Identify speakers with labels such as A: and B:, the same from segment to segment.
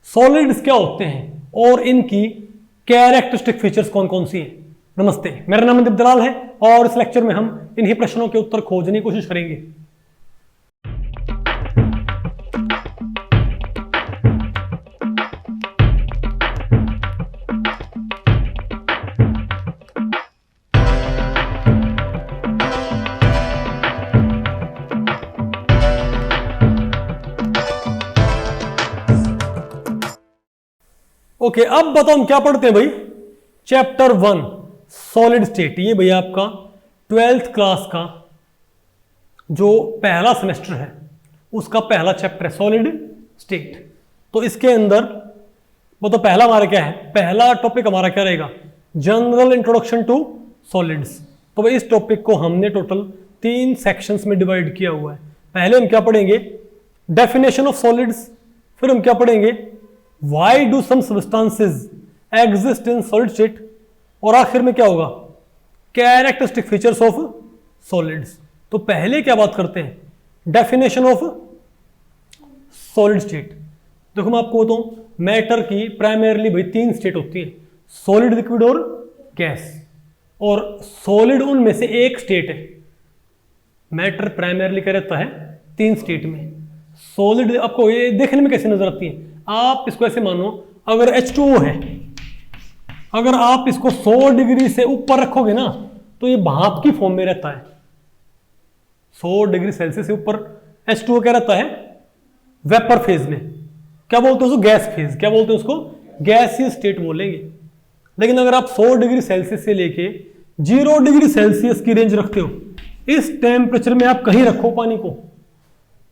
A: Solids क्या होते हैं और इनकी कैरेक्टरिस्टिक फीचर्स कौन कौन सी हैं। नमस्ते, मेरा नाम दीप दलाल है और इस लेक्चर में हम इन्हीं प्रश्नों के उत्तर खोजने की कोशिश करेंगे। ओके, अब बताओ हम क्या पढ़ते हैं भाई। Chapter 1 solid state. ये भैया आपका 12th क्लास का जो पहला सेमेस्टर है उसका पहला चैप्टर है सॉलिड स्टेट। तो इसके अंदर वो तो पहला हमारा क्या है, पहला टॉपिक हमारा क्या रहेगा, जनरल इंट्रोडक्शन टू सॉलिड्स। तो भाई इस टॉपिक को हमने टोटल 3 सेक्शंस में डिवाइड किया हुआ है। पहले हम क्या पढ़ेंगे, डेफिनेशन ऑफ सॉलिड्स। फिर हम क्या पढ़ेंगे, why do some substances exist in solid state. और आखिर में क्या होगा, कैरेक्टरिस्टिक फीचर्स ऑफ सॉलिड्स। तो पहले क्या बात करते हैं, डेफिनेशन ऑफ सॉलिड स्टेट। देखो मैं आपको बताऊं, मैटर की प्राइमरली भाई 3 स्टेट होती है, सॉलिड, लिक्विड और गैस। और सॉलिड उनमें से एक स्टेट है। मैटर प्राइमरली क्या रहता है 3 स्टेट में। सॉलिड आपको ये देखने में कैसे नजर आती है, आप इसको ऐसे मानो, अगर H2O है, अगर आप इसको 100 डिग्री से ऊपर रखोगे ना तो ये भाप की फॉर्म में रहता है। 100 डिग्री सेल्सियस से ऊपर H2O क्या रहता है, वेपर फेज में। क्या बोलते हैं उसको, गैस फेज। क्या बोलते हैं उसको, गैसीय स्टेट बोलेंगे। लेकिन अगर आप 100 डिग्री सेल्सियस से लेके 0 डिग्री सेल्सियस की रेंज रखते हो, इस टेम्परेचर में आप कहीं रखो पानी को,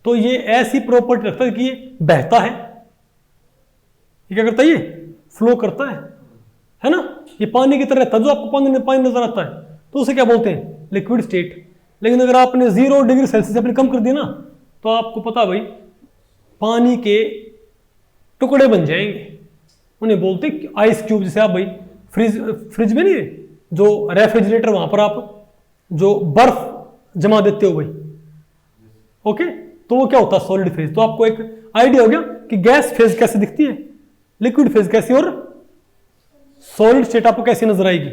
A: तो ये ऐसी प्रॉपर्टी रखता है कि ये बहता है। ये क्या करता है, ये फ्लो करता है ना। ये पानी की तरह रहता है, जो आपको पानी नजर आता है तो उसे क्या बोलते हैं, लिक्विड स्टेट। लेकिन अगर आपने 0 डिग्री सेल्सियस अपने कम कर दिया ना तो आपको पता भाई पानी के टुकड़े बन जाएंगे। उन्हें बोलते हैं आइस क्यूब। जैसे आप भाई फ्रिज में नहीं, जो रेफ्रिजरेटर, वहां पर आप जो बर्फ जमा देते हो भाई, ओके, तो वो क्या होता है, सॉलिड फेज। तो आपको एक आइडिया हो गया कि गैस फेज कैसे दिखती है, लिक्विड फेज कैसी, और सॉलिड स्टेट आपको कैसी नजर आएगी।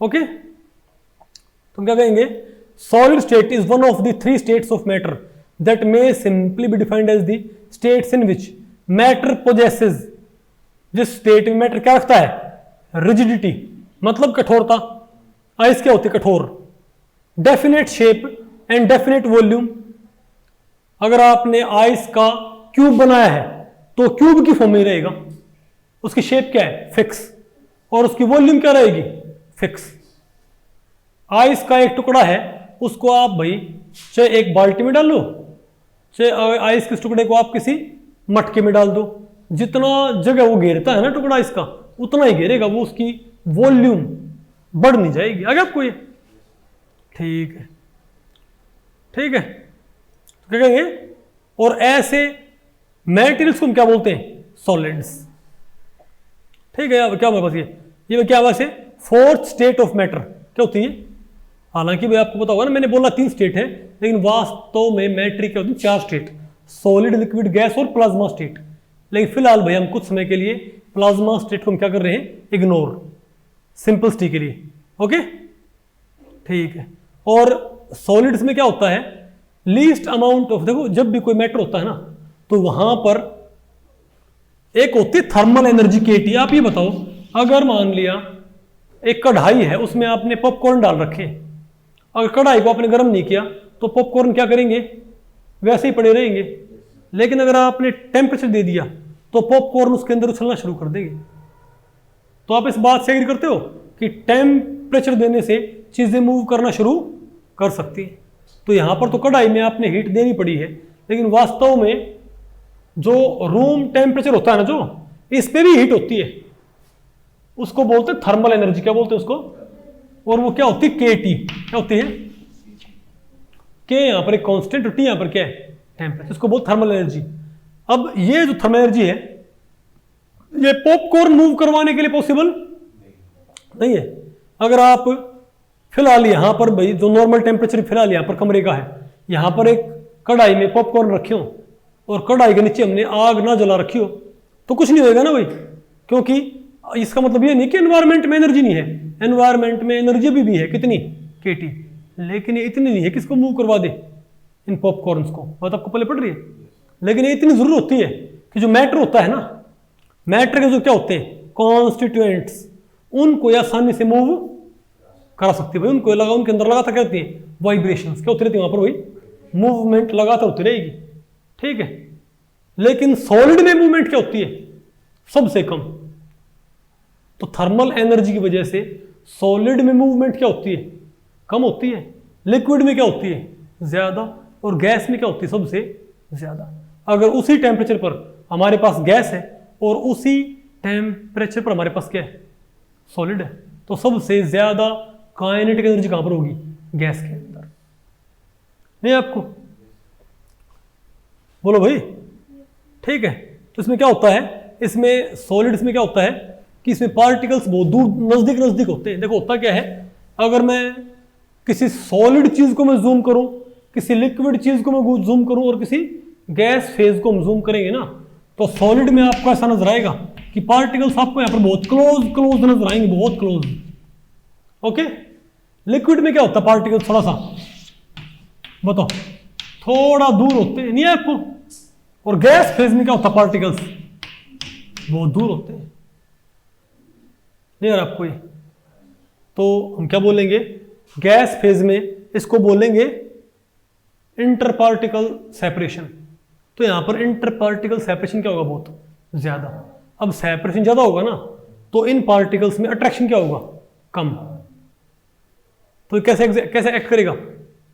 A: ओके, तो क्या कहेंगे, solid state is one of the 3 states of matter that may simply be defined as the states in which matter possesses. जिस स्टेट में मैटर क्या रखता है, रिजिडिटी, मतलब कठोरता। आइस क्या होती है, कठोर। Definite shape and definite volume. अगर आपने आइस का क्यूब बनाया है तो क्यूब की फॉर्म में रहेगा, उसकी शेप क्या है, फिक्स, और उसकी वॉल्यूम क्या रहेगी, फिक्स। आइस का एक टुकड़ा है, उसको आप भाई चाहे एक बाल्टी में डाल लो, चाहे आइस के टुकड़े को आप किसी मटके में डाल दो, जितना जगह वो घेरता है ना टुकड़ा आइस का, उतना ही घेरेगा वो, उसकी वॉल्यूम बढ़ नहीं जाएगी। आगे आपको ये ठीक है, ठीक है, क्या कहेंगे। और ऐसे मैटेरियल्स को हम क्या बोलते हैं, सॉलिड्स। ठीक है, अब क्या होगा, बस ये क्या होगा, 4th स्टेट ऑफ मैटर क्या होती है। हालांकि भाई आपको पता होगा ना, मैंने बोला 3 स्टेट है, लेकिन वास्तव में मैटर क्या होती है, 4 स्टेट, सॉलिड, लिक्विड, गैस और प्लाज्मा स्टेट। लेकिन फिलहाल भाई हम कुछ समय के लिए प्लाज्मा स्टेट को हम क्या कर रहे हैं, इग्नोर, सिंपलिसिटी के लिए। ओके, ठीक है। और सॉलिड्स में क्या होता है, लीस्ट अमाउंट ऑफ, देखो जब भी कोई मैटर होता है ना तो वहां पर एक होती है थर्मल एनर्जी केटी। आप ये बताओ, अगर मान लिया एक कढ़ाई है, उसमें आपने पॉपकॉर्न डाल रखे, अगर कढ़ाई को आपने गर्म नहीं किया तो पॉपकॉर्न क्या करेंगे, वैसे ही पड़े रहेंगे। लेकिन अगर आपने टेम्परेचर दे दिया तो पॉपकॉर्न उसके अंदर उछलना शुरू कर देंगे। तो आप इस बात से एग्री करते हो कि टेम्परेचर देने से चीजें मूव करना शुरू कर सकती हैं। तो यहां पर तो कढ़ाई में आपने हीट देनी पड़ी है, लेकिन वास्तव में जो रूम टेम्परेचर होता है ना, जो इस पे भी हीट होती है, उसको बोलते हैं थर्मल एनर्जी। क्या बोलते हैं उसको, और वो क्या होती है, केटी। क्या होती है, के यहां पर एक कांस्टेंट होती है, यहां पर क्या है, टेम्परेचर, उसको बोलते थर्मल एनर्जी। अब ये जो थर्मल एनर्जी है, ये पॉपकॉर्न मूव करवाने के लिए पॉसिबल नहीं है। अगर आप फिलहाल यहां पर भाई जो नॉर्मल टेम्परेचर फिलहाल यहां पर कमरे का है, यहां पर एक कढ़ाई में पॉपकॉर्न रखे हो और कढ़ाई के नीचे हमने आग ना जला रखी हो, तो कुछ नहीं होएगा ना भाई, क्योंकि इसका मतलब ये नहीं कि एनवायरमेंट में एनर्जी नहीं है, एनवायरमेंट में एनर्जी भी है, कितनी, kT, लेकिन ये इतनी नहीं है कि इसको मूव करवा दे इन पॉपकॉर्न्स को, बात आपको पहले पड़ रही है। लेकिन ये इतनी जरूर होती है कि जो मैटर होता है ना, मैटर के जो क्या होते हैं कॉन्स्टिट्यूएंट्स, उनको ये आसानी से मूव करा सकती है भाई, उनको लगा, उनके अंदर लगातार क्या होती है वाइब्रेशंस, क्या होती रहती है वहां पर भाई, मूवमेंट लगातार होती रहेगी, ठीक है। लेकिन सॉलिड में मूवमेंट क्या होती है सबसे कम, तो थर्मल एनर्जी की वजह से सॉलिड में मूवमेंट क्या होती है कम होती है, लिक्विड में क्या होती है ज्यादा, और गैस में क्या होती है सबसे ज्यादा। अगर उसी टेम्परेचर पर हमारे पास गैस है और उसी टेम्परेचर पर हमारे पास क्या है सॉलिड है, तो सबसे ज्यादा काइनेटिक एनर्जी कहां पर होगी, गैस के अंदर। नहीं आपको बोलो भाई, ठीक है। तो इसमें क्या होता है, इसमें सॉलिड्स में क्या होता है कि इसमें पार्टिकल्स बहुत दूर नजदीक नजदीक होते हैं। देखो होता क्या है, अगर मैं किसी सॉलिड चीज को मैं जूम करूं, किसी लिक्विड चीज को मैं जूम करूं और किसी गैस फेज को हम जूम करेंगे ना, तो सॉलिड में आपको ऐसा नजर आएगा कि पार्टिकल्स आपको यहां पर बहुत क्लोज क्लोज नजर आएंगे, बहुत क्लोज, ओके। लिक्विड में क्या होता है, पार्टिकल थोड़ा सा, बताओ, थोड़ा दूर होते हैं, नहीं है आपको। और गैस फेज में क्या होता है, पार्टिकल्स बहुत दूर होते हैं, नहीं यार आपको ये। तो हम क्या बोलेंगे, गैस फेज में इसको बोलेंगे इंटर पार्टिकल सेपरेशन। तो यहां पर इंटर पार्टिकल सेपरेशन क्या होगा, बहुत ज्यादा। अब सेपरेशन ज्यादा होगा ना, तो इन पार्टिकल्स में अट्रैक्शन क्या होगा, कम। तो कैसे कैसे एक्ट करेगा,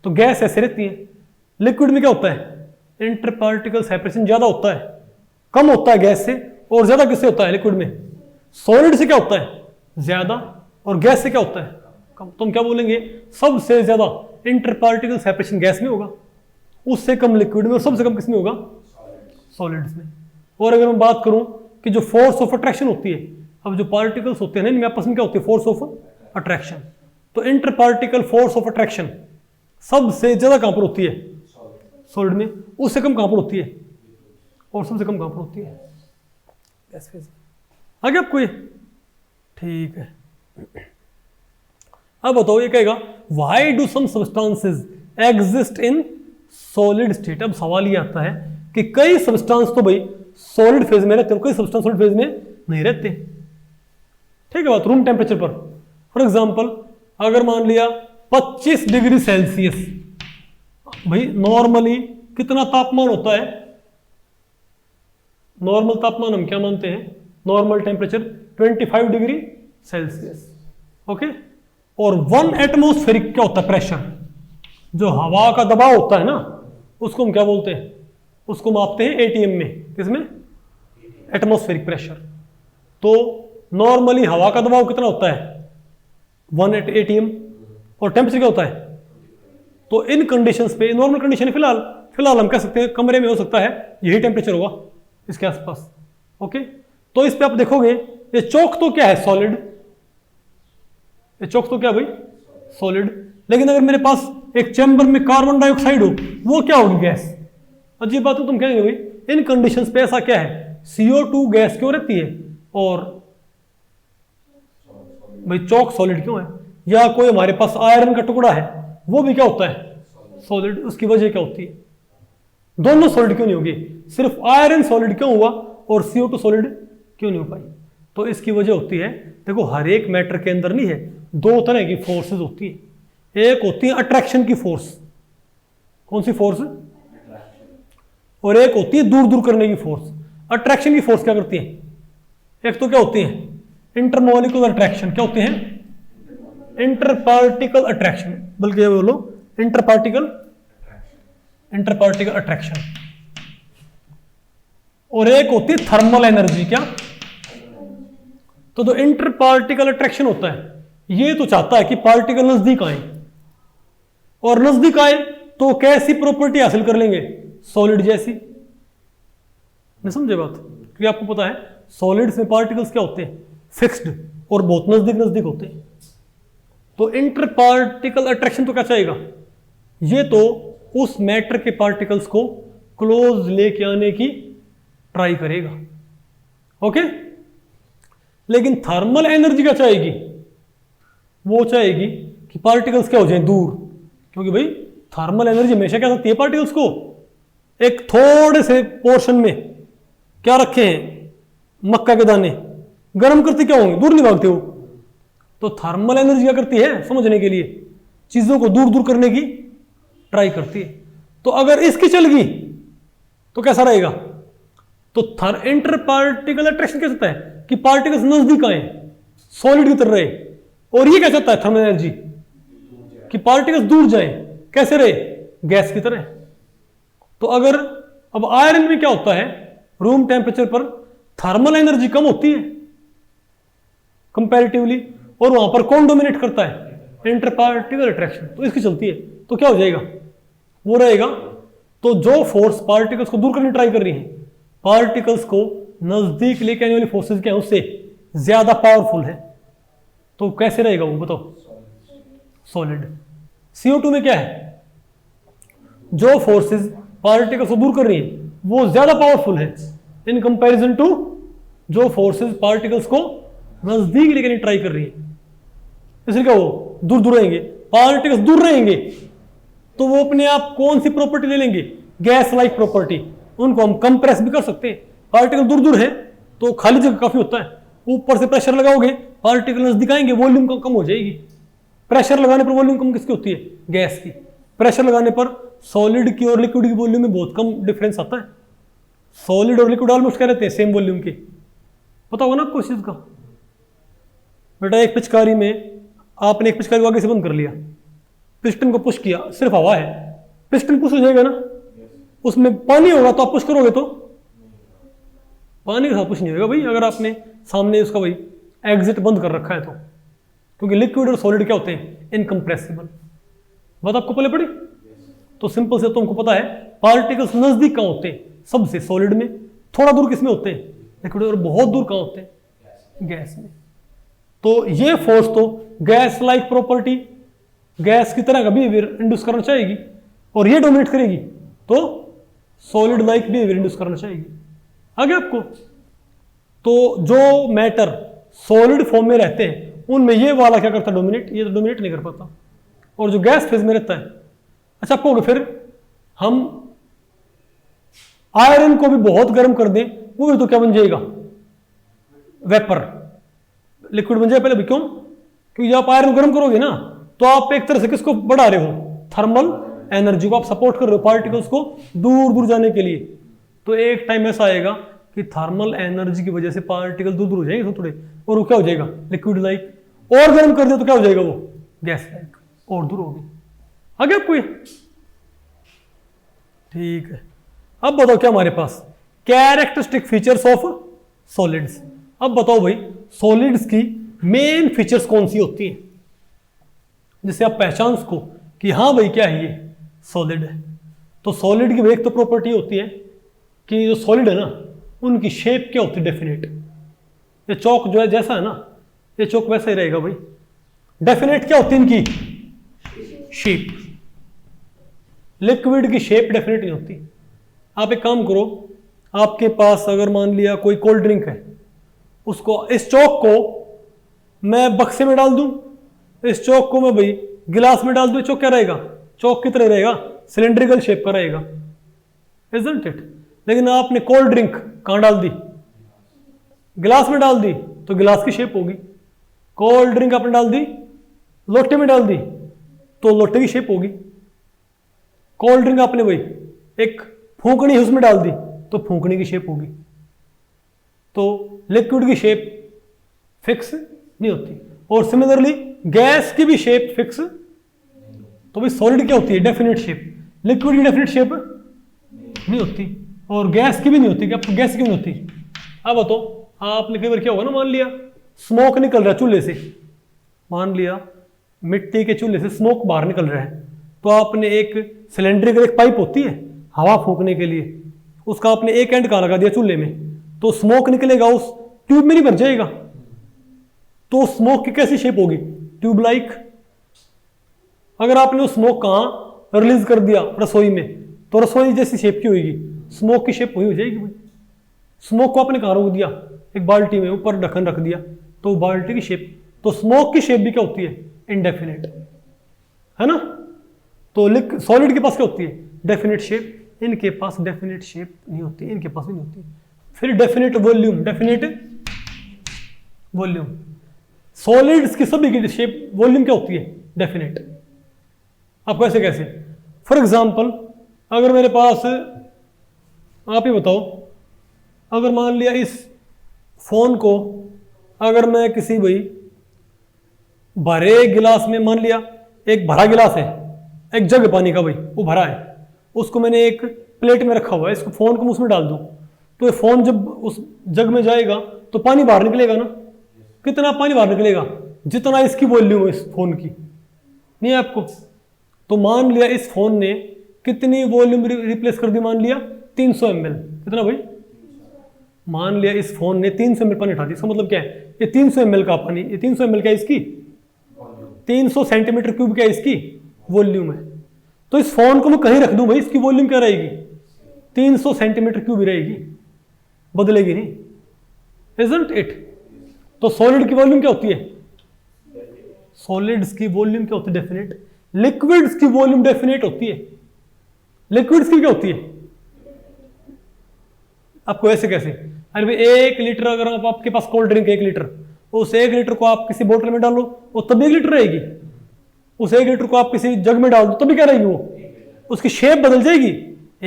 A: तो गैस ऐसे रहती है। लिक्विड में क्या होता है, इंटर पार्टिकल सेपरेशन ज्यादा होता है, कम होता है गैस से, और ज्यादा किससे होता है, लिक्विड में। सॉलिड से क्या होता है ज्यादा, और गैस से क्या होता है कम। तो हम क्या बोलेंगे, सबसे ज्यादा इंटर पार्टिकल सेपरेशन गैस में होगा, उससे कम लिक्विड में, और सबसे कम किसमें होगा, सॉलिड्स में। और अगर मैं बात करूं कि जो फोर्स ऑफ अट्रैक्शन होती है, अब जो पार्टिकल्स होते हैं ना इनमें आपस में क्या होती है, फोर्स ऑफ अट्रैक्शन। तो inter particle force of attraction सबसे ज्यादा कहां पर होती है, सॉलिड में, उससे कम कहां पर होती है, और सबसे कम कहां पर होती है, गैस फेज। आगे आपको ये ठीक है। अब बताओ, ये कहेगा why do some substances exist in solid state. अब सवाल ये आता है कि कई सब्सटेंस तो भाई सॉलिड फेज में रहते हैं, कई सब्सटेंस सॉलिड फेज में नहीं रहते, ठीक है बात। रूम टेम्परेचर पर फॉर एग्जांपल अगर मान लिया 25 डिग्री सेल्सियस, भाई नॉर्मली कितना तापमान होता है, नॉर्मल तापमान हम क्या मानते हैं, normal temperature 25 degree Celsius, okay. और 1 एटमॉस्फेरिक क्या होता है, प्रेशर, जो हवा का दबाव होता है ना, उसको हम क्या बोलते हैं, उसको मापते हैं एटीएम में, किसमें, एटमॉस्फेरिक प्रेशर। तो नॉर्मली हवा का दबाव कितना होता है, 1 एटीएम, और टेम्परेचर क्या होता है। तो इन कंडीशंस पे, नॉर्मल कंडीशन फिलहाल हम कह सकते हैं कमरे में हो सकता है यही टेम्परेचर होगा इसके आसपास, ओके। तो इस पे आप देखोगे ये चौक तो क्या है, सॉलिड, ये चौक तो क्या भाई, सॉलिड। लेकिन अगर मेरे पास एक चैम्बर में कार्बन डाइऑक्साइड हो, वो क्या होगी, गैस। अजीब बात है, तुम कहेंगे भाई इन कंडीशंस पे ऐसा क्या है, CO2 गैस क्यों रहती है, और भाई चौक सॉलिड क्यों है। या कोई हमारे पास आयरन का टुकड़ा है, वो भी क्या होता है, सॉलिड। उसकी वजह क्या होती है, दोनों सॉलिड क्यों नहीं होगी, सिर्फ आयरन सॉलिड क्यों हुआ और CO2 सॉलिड क्यों नहीं हो पाई। तो इसकी वजह होती है, देखो हर एक मैटर के अंदर नहीं है, दो तरह की फोर्सेस होती है। एक होती है अट्रैक्शन की फोर्स, कौन सी फोर्स, और एक होती है दूर दूर करने की फोर्स। अट्रैक्शन की फोर्स क्या करती है, एक तो क्या होती है इंटरमॉलिक्यूलर अट्रैक्शन, क्या होते हैं इंटर पार्टिकल अट्रैक्शन, बल्कि ये बोलो इंटर पार्टिकल अट्रैक्शन। और एक होती है थर्मल एनर्जी, क्या। तो जो इंटर पार्टिकल अट्रैक्शन होता है, ये तो चाहता है कि पार्टिकल नजदीक आए, और नजदीक आए तो कैसी प्रॉपर्टी हासिल कर लेंगे, सॉलिड जैसी। नहीं समझे बात, क्योंकि आपको पता है सॉलिड्स में पार्टिकल्स क्या होते हैं, फिक्स्ड, और बहुत नजदीक नजदीक होते हैं। तो इंटर पार्टिकल अट्रैक्शन तो क्या चाहेगा, ये तो उस मैटर के पार्टिकल्स को क्लोज लेके आने की ट्राई करेगा, ओके। लेकिन थर्मल एनर्जी क्या चाहेगी, वो चाहेगी कि पार्टिकल्स क्या हो जाए दूर, क्योंकि भाई थर्मल एनर्जी हमेशा क्या सकती है पार्टिकल्स को एक थोड़े से पोर्शन में क्या रखे हैं मक्का के दाने गर्म करते क्या होंगे, दूर नहीं भागते हो। तो थर्मल एनर्जी क्या करती है समझने के लिए चीजों को दूर दूर करने की ट्राई करती है। तो अगर इसकी चल गई तो कैसा रहेगा, तो इंटर पार्टिकल अट्रैक्शन क्या चाहता है कि पार्टिकल्स नजदीक आए सॉलिड की तरह रहे, और ये क्या चाहता है थर्मल एनर्जी कि पार्टिकल्स दूर जाए, कैसे रहे गैस की तरह। तो अगर अब आयरन में क्या होता है रूम टेम्परेचर पर थर्मल एनर्जी कम होती है कंपैरेटिवली, और वहां पर कौन डोमिनेट करता है इंटर पार्टिकल अट्रैक्शन, तो इसकी चलती है। तो क्या हो जाएगा वो रहेगा, तो जो फोर्स पार्टिकल्स को दूर करने ट्राई कर रही है पार्टिकल्स को नजदीक लेके आने वाली फोर्सेस क्या है उससे ज्यादा पावरफुल है, तो कैसे रहेगा वो बताओ सॉलिड। CO2 में क्या है, जो फोर्सेस पार्टिकल्स को दूर कर रही है वो ज्यादा पावरफुल है इन कंपैरिजन टू जो फोर्सेस पार्टिकल्स को नजदीक लेकर ट्राई कर रही है। इसलिए क्या वो दूर दूर रहेंगे, पार्टिकल्स दूर रहेंगे तो वो अपने आप कौन सी प्रॉपर्टी ले लेंगे गैस लाइक प्रॉपर्टी, उनको हम कंप्रेस भी कर सकते हैं। पार्टिकल दूर दूर है तो खाली जगह काफी होता है, ऊपर से प्रेशर लगाओगे पार्टिकल नजदीक आएंगे, वॉल्यूम कम हो जाएगी। प्रेशर लगाने पर वॉल्यूम कम किसकी होती है गैस की, प्रेशर लगाने पर सॉलिड की और लिक्विड की वॉल्यूम में बहुत कम डिफरेंस आता है। सॉलिड और लिक्विड ऑलमोस्ट क्या रहते हैं सेम वॉल्यूम के, पता होगा ना आपको इस चीज का। बेटा एक पिचकारी में आपने एक पिचकारी को आगे से बंद कर लिया, पिस्टन को पुश किया, सिर्फ हवा है, पिस्टन पुश हो जाएगा ना, उसमें पानी होगा तो आप पुश करोगे तो पानी का पुश नहीं होगा भाई, अगर आपने सामने उसका भाई एग्जिट बंद कर रखा है तो, क्योंकि लिक्विड और सॉलिड क्या होते हैं इनकम्प्रेसिबल। बात आपको पहले पड़ी, तो सिंपल से तुमको पता है पार्टिकल्स नजदीक कहां होते हैं सबसे सॉलिड में, थोड़ा दूर किसमें होते हैं लिक्विड, और बहुत दूर कहां होते हैं गैस में। तो ये फोर्स तो गैस लाइक प्रॉपर्टी गैस की तरह का बिहेवियर इंड्यूस करना चाहेगी, और ये डोमिनेट करेगी तो सॉलिड लाइक बिहेवियर इंड्यूस करना चाहेगी। आगे आपको तो जो मैटर सॉलिड फॉर्म में रहते हैं उनमें ये वाला क्या करता है डोमिनेट, ये तो डोमिनेट नहीं कर पाता, और जो गैस फेज में रहता है। अच्छा आपको फिर हम आयरन को भी बहुत गर्म कर दें वो भी तो क्या बन जाएगा वेपर, लिक्विड बन जाए पहले भी, क्यों, क्योंकि जब आप आयरन गर्म करोगे ना तो आप एक तरह से किसको बढ़ा रहे हो थर्मल एनर्जी को, आप सपोर्ट कर रहे हो पार्टिकल्स को दूर दूर जाने के लिए। तो एक टाइम ऐसा आएगा कि थर्मल एनर्जी की वजह से पार्टिकल दूर दूर हो जाएंगे थोड़े, और वो क्या हो जाएगा लिक्विड लाइक, और गर्म कर दिया तो क्या हो जाएगा वो गैस लाइक, और दूर होगी। आगे आपको ठीक है। अब बताओ क्या हमारे पास कैरेक्टरिस्टिक फीचर्स ऑफ सॉलिड्स। अब बताओ भाई सॉलिड्स की मेन फीचर्स कौन सी होती हैं जिससे आप पहचान सको कि हाँ भाई क्या है ये सॉलिड है। तो सॉलिड की एक तो प्रॉपर्टी होती है कि जो सॉलिड है ना उनकी शेप क्या होती है डेफिनेट। ये चौक जो है जैसा है ना ये चौक वैसा ही रहेगा भाई। डेफिनेट क्या होती है इनकी शेप, लिक्विड की शेप डेफिनेट नहीं होती। आप एक काम करो, आपके पास अगर मान लिया कोई कोल्ड ड्रिंक है, उसको इस चौक को मैं बक्से में डाल दूं, इस चौक को मैं भाई गिलास में डाल दूं, चौक क्या रहेगा चौक की तरह रहेगा, सिलेंड्रिकल शेप का रहेगा, इजंट इट। लेकिन आपने कोल्ड ड्रिंक कहां डाल दी, गिलास में डाल दी तो गिलास की शेप होगी। कोल्ड ड्रिंक आपने डाल दी लोटे में डाल दी तो लोटे की शेप होगी। कोल्ड ड्रिंक आपने भाई एक फूंकनी उसमें डाल दी तो फूंकनी की शेप होगी। तो लिक्विड की शेप फिक्स नहीं होती, और सिमिलरली गैस की भी शेप फिक्स। तो भाई सॉलिड क्या होती है डेफिनेट शेप, लिक्विड की डेफिनेट शेप नहीं होती, और गैस की भी नहीं होती। आपको गैस की नहीं होती। अब बताओ आपने कई बार क्या होगा ना, मान लिया स्मोक निकल रहा है चूल्हे से, मान लिया मिट्टी के चूल्हे से स्मोक बाहर निकल रहा है, तो आपने एक सिलेंड्रिकल एक पाइप होती है हवा फूंकने के लिए, उसका आपने एक एंड कहां लगा दिया चूल्हे में, तो स्मोक निकलेगा उस ट्यूब में नहीं भर जाएगा। तो स्मोक की कैसी शेप होगी ट्यूब लाइक। अगर आपने उस स्मोक कहां रिलीज कर दिया रसोई में तो रसोई जैसी शेप की होगी, स्मोक की शेप वही हो जाएगी भाई। स्मोक को आपने कहां रोक दिया एक बाल्टी में ऊपर ढक्कन रख दिया तो बाल्टी की शेप, तो स्मोक की शेप भी क्या होती है, इनडेफिनेट, है ना। तो सॉलिड के पास क्या होती है, डेफिनेट शेप, इनके पास डेफिनेट शेप नहीं होती, इनके पास भी नहीं होती। फिर definite volume, definite volume, solids की सभी की शेप वॉल्यूम क्या होती है, डेफिनेट। आपको ऐसे कैसे, फॉर एग्जाम्पल अगर मेरे पास, आप ही बताओ, अगर मान लिया इस फोन को अगर मैं किसी भाई भरे गिलास में, मान लिया एक भरा गिलास है, एक जग पानी का भाई वो भरा है, उसको मैंने एक प्लेट में रखा हुआ है, इसको फोन को उसमें डाल दूं तो ये फोन जब उस जग में जाएगा तो पानी बाहर निकलेगा ना। कितना पानी बाहर निकलेगा, जितना इसकी वॉल्यूम है इस फोन की, नहीं है आपको। तो मान लिया इस फोन ने कितनी वॉल्यूम रिप्लेस कर दी, मान लिया 300 ml, कितना भाई, मान लिया इस फोन ने 300 ml पानी उठा दिया, इसका मतलब क्या है, ये 300 ml का पानी, ये 300 ml क्या है इसकी, 300 सेंटीमीटर क्यूब क्या है इसकी वॉल्यूम है। तो इस फोन को मैं कहीं रख दूं भाई, इसकी वॉल्यूम क्या रहेगी, 300 सेंटीमीटर क्यूब ही रहेगी, बदलेगी नहीं, इजंट इट। तो सॉलिड की वॉल्यूम क्या होती है, सॉलिड्स की वॉल्यूम क्या होती है, डेफिनेट। लिक्विड्स की वॉल्यूम डेफिनेट होती है, लिक्विड्स की क्या होती है, आपको ऐसे कैसे, अरे भाई 1 लीटर अगर आपके पास कोल्ड ड्रिंक 1 लीटर, उस 1 लीटर को आप किसी बोतल में डालो वो तब 1 लीटर रहेगी, उस 1 लीटर को आप किसी जग में डाल दो तभी क्या रहेगी, वो उसकी शेप बदल जाएगी।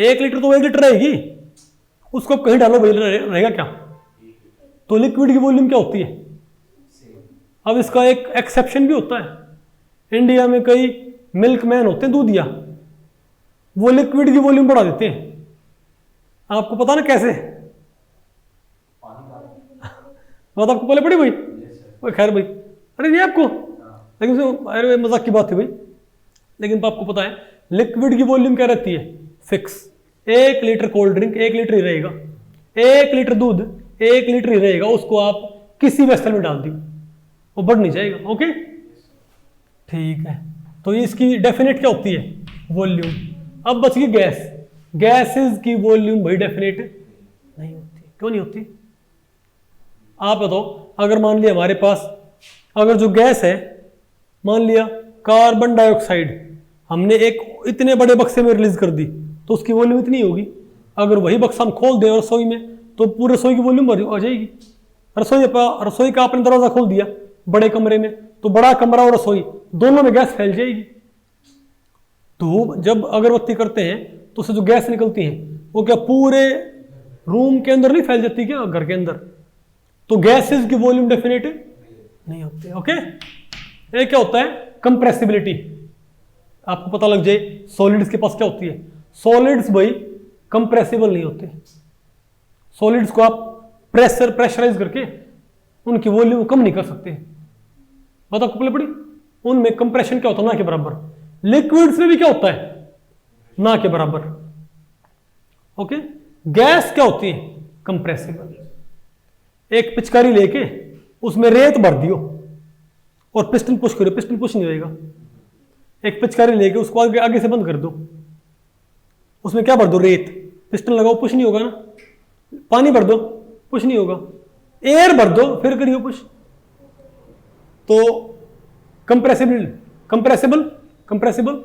A: 1 लीटर तो 1 लीटर रहेगी, उसको आप कहीं डालो रहेगा क्या। तो लिक्विड की वॉल्यूम क्या होती है। अब इसका एक एक्सेप्शन भी होता है, इंडिया में कई मिल्कमैन होते हैं दूधिया, वो लिक्विड की वॉल्यूम बढ़ा देते हैं, आपको पता ना कैसे, बात आपको पहले पड़ी भाई, खैर भाई, अरे नहीं आपको, लेकिन अरे मजाक की बात थी भाई, लेकिन आपको पता है लिक्विड की वॉल्यूम क्या रहती है, fix. 1 litre cold drink 1 litre ही रहेगा, 1 लीटर दूध 1 लीटर ही रहेगा, उसको आप किसी वेसल में डाल दी वो बढ़ नहीं जाएगा। ओके ठीक है, तो ये इसकी डेफिनेट क्या होती है, वॉल्यूम। अब बच गई गैस, गैसेस की वॉल्यूम भाई डेफिनेट नहीं होती, क्यों नहीं होती, आप बताओ। अगर मान लिया हमारे पास अगर जो गैस है, मान लिया कार्बन डाइऑक्साइड हमने एक इतने बड़े बक्से में रिलीज कर दी तो उसकी वॉल्यूम इतनी होगी। अगर वही बक्सा हम खोल दें रसोई में तो पूरे रसोई की वॉल्यूम आ जाएगी। रसोई का आपने दरवाजा खोल दिया बड़े कमरे में तो बड़ा कमरा और रसोई दोनों में गैस फैल जाएगी। तो जब अगरबत्ती करते हैं तो उससे जो गैस निकलती है वो क्या पूरे रूम के अंदर नहीं फैल जाती क्या, घर के अंदर। तो गैसेस की वॉल्यूम डेफिनेट नहीं होती। ओके, ये क्या होता है, कंप्रेसिबिलिटी। आपको पता लग जाए सॉलिड्स के पास क्या होती है, सॉलिड्स भाई कंप्रेसिबल नहीं होते। सॉलिड्स को आप प्रेशराइज करके उनकी वॉल्यूम कम नहीं कर सकते। बात आपको पहले पड़ी, उनमें कंप्रेशन क्या होता है, ना के बराबर। लिक्विड्स में भी क्या होता है, ना के बराबर। ओके, गैस क्या होती है, कंप्रेसिबल। एक पिचकारी लेके उसमें रेत भर दियो और पिस्टन पुश करो, पिस्टन पुश नहीं होएगा। एक पिचकारी लेके उसको आगे से बंद कर दो, उसमें क्या भर दो, रेत, पिस्टन लगाओ, पुश नहीं होगा ना। पानी भर दो, पुश नहीं होगा। एयर भर दो, फिर करियो पुश। तो कंप्रेसिबल कंप्रेसिबल कंप्रेसिबल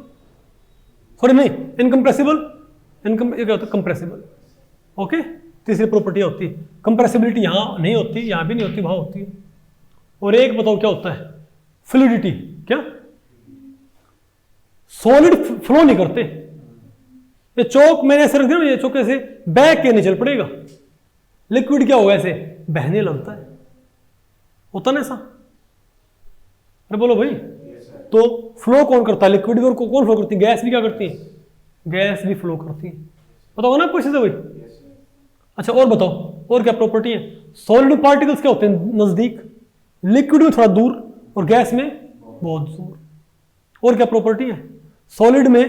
A: सॉरी नहीं, इनकंप्रेसिबल ये क्या होता है, कंप्रेसिबल। ओके, तीसरी प्रॉपर्टी होती है कंप्रेसिबिलिटी। यहां नहीं होती, यहां भी नहीं होती, वहां होती है। और एक बताओ क्या होता है, फ्लूइडिटी। क्या, सॉलिड फ्लो नहीं करते। ये चौक मैंने ऐसे रख दिया ना, ये चौक ऐसे बह के नहीं चल पड़ेगा। लिक्विड क्या होगा, ऐसे बहने लगता है, होता ना ऐसा। अरे बोलो भाई, तो फ्लो कौन करता है, लिक्विड भी कौन फ्लो करती है, गैस भी क्या करती है, गैस भी फ्लो करती है। बताओ ना कुछ से भाई। अच्छा और बताओ, और क्या प्रॉपर्टी है, सॉलिड पार्टिकल्स क्या होते हैं, नजदीक, लिक्विड में थोड़ा दूर और गैस में बहुत दूर। और क्या प्रॉपर्टी है, सॉलिड में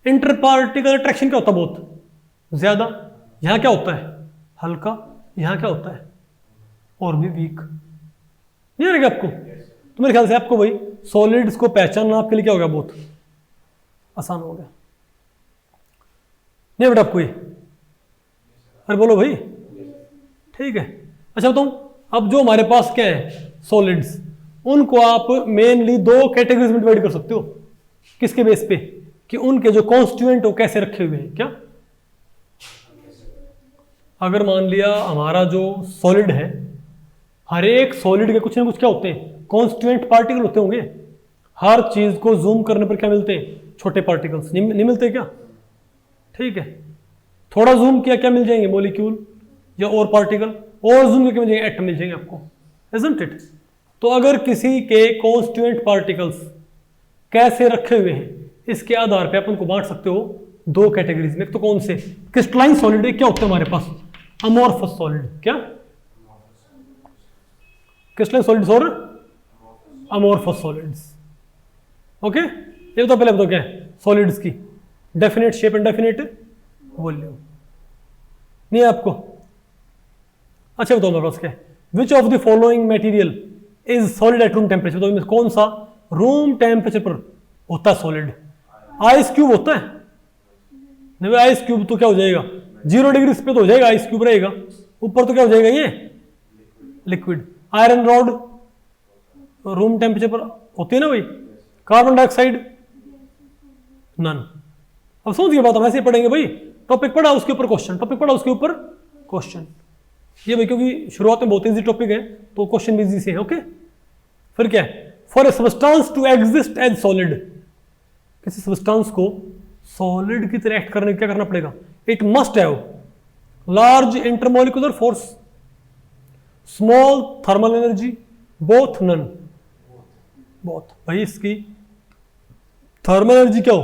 A: इंटर पार्टिकल अट्रैक्शन क्या होता है, बहुत ज्यादा। यहां क्या होता है, हल्का। यहां क्या होता है, और भी वीक। नहीं रहेगा आपको। तो मेरे ख्याल से आपको भाई सॉलिड्स को पहचानना आपके लिए क्या हो गया, बहुत आसान हो गया। नहीं बेटा आपको ये, अरे बोलो भाई, ठीक है। अच्छा बताऊं, अब जो हमारे पास क्या है सॉलिड्स, उनको आप मेनली दो कैटेगरीज में डिवाइड कर सकते हो। किसके बेस पे? कि उनके जो कॉन्स्टिट्यूएंट हो कैसे रखे हुए हैं। क्या? अगर मान लिया हमारा जो सॉलिड है, हर एक सॉलिड के कुछ ना कुछ क्या होते हैं, कॉन्स्टिट्यूएंट पार्टिकल होते होंगे। हर चीज को जूम करने पर क्या मिलते हैं? छोटे पार्टिकल्स। नहीं मिलते क्या? ठीक है, थोड़ा जूम किया क्या मिल जाएंगे? मॉलिक्यूल या और पार्टिकल। और जूम करके मिल जाएंगे, एटम मिल जाएंगे आपको, इजंट इट? तो अगर किसी के कॉन्स्टिट्यूएंट पार्टिकल्स कैसे रखे हुए हैं, इसके आधार पे आप उनको बांट सकते हो दो कैटेगरीज में। तो कौन से? क्रिस्टलाइन सॉलिड, क्या होता है हमारे पास? Amorphous solid. क्या? क्रिस्टलाइन सॉलिड्स और अमोर्फस सॉलिड्स। ओके, ये तो पहले बताओ क्या है सॉलिड्स की definite shape and definite volume. नहीं है आपको? अच्छा बताओ मेरे पास क्या है, which of the following material is solid at room temperature. तो इनमें कौन सा रूम टेम्परेचर पर होता है सॉलिड? आइस क्यूब होता है। नहीं, आइस क्यूब तो क्या हो जाएगा, 0 डिग्री पे तो हो जाएगा, आइस क्यूब रहेगा। ऊपर तो क्या हो जाएगा, ये liquid. Iron rod room temperature पर होती है ना भाई। Carbon dioxide none. अब समझिए बात, हम ऐसे ही पढ़ेंगे भाई, टॉपिक पढ़ा उसके ऊपर क्वेश्चन, टॉपिक पढ़ा उसके ऊपर क्वेश्चन। ये भाई क्योंकि शुरुआत में बहुत इजी टॉपिक है तो क्वेश्चन भी इजी से है। ओके, फिर क्या है, for a substance to exist as solid, किसी सब्सटेंस को सॉलिड की तरह एक्ट करने क्या करना पड़ेगा? It must have large intermolecular force, small thermal energy, both none. Both भाई, इसकी थर्मल एनर्जी क्या हो,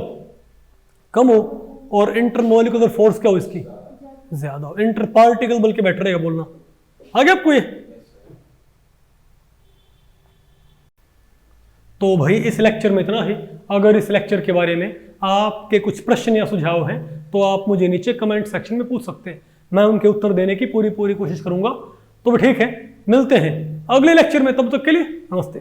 A: कम हो, और इंटरमोलिकुलर फोर्स क्या हो इसकी, ज्यादा हो। इंटर पार्टिकल बल्कि बेटर रहेगा बोलना। आगे आपको ये तो भाई इस लेक्चर में इतना ही। अगर इस लेक्चर के बारे में आपके कुछ प्रश्न या सुझाव हैं तो आप मुझे नीचे कमेंट सेक्शन में पूछ सकते हैं, मैं उनके उत्तर देने की पूरी कोशिश करूंगा। तो ठीक है, मिलते हैं अगले लेक्चर में, तब तक के लिए नमस्ते।